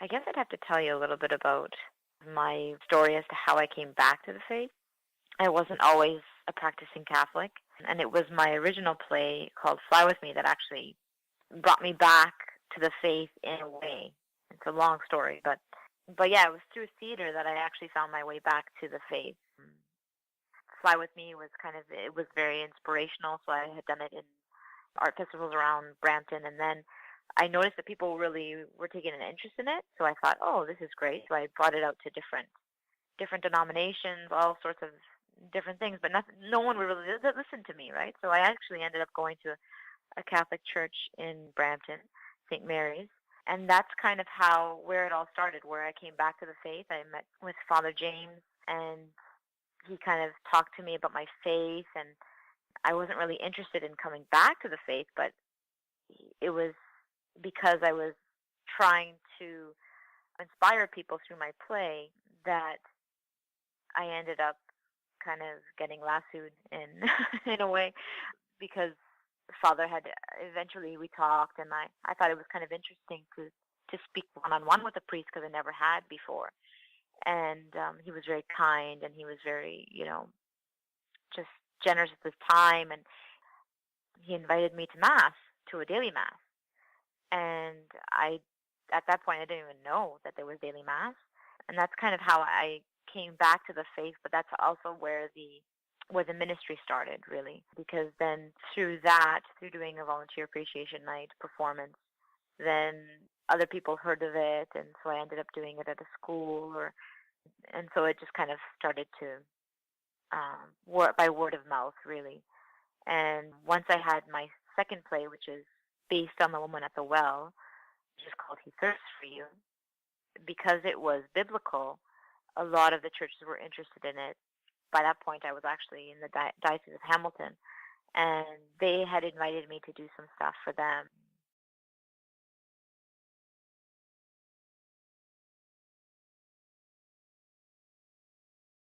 I guess I'd have to tell you a little bit about my story as to how I came back to the faith. I wasn't always a practicing Catholic, and it was my original play called Fly With Me that actually brought me back to the faith in a way. It's a long story, but yeah, it was through theater that I actually found my way back to the faith. Fly With Me was it was very inspirational, so I had done it in art festivals around Brampton, and then I noticed that people really were taking an interest in it. So I thought, oh, this is great. So I brought it out to different denominations, all sorts of different things, but no one would really listen to me, right? So I actually ended up going to a Catholic church in Brampton, St. Mary's, and that's kind of where it all started, where I came back to the faith. I met with Father James, and he kind of talked to me about my faith, and I wasn't really interested in coming back to the faith, but it was because I was trying to inspire people through my play that I ended up kind of getting lassoed in in a way, because Father had eventually we talked, and I thought it was kind of interesting to speak one-on-one with a priest, because I never had before. And he was very kind, and he was very, just generous with his time, and he invited me to Mass, to a daily Mass. And at that point, I didn't even know that there was daily Mass. And that's kind of how I came back to the faith, but that's also where the ministry started, really. Because then through doing a volunteer appreciation night performance, then other people heard of it, and so I ended up doing it at a school, and so it just kind of started to by word of mouth, really. And once I had my second play, which is based on the woman at the well, which is called He Thirsts for You, because it was biblical, a lot of the churches were interested in it. By that point, I was actually in the Diocese of Hamilton, and they had invited me to do some stuff for them.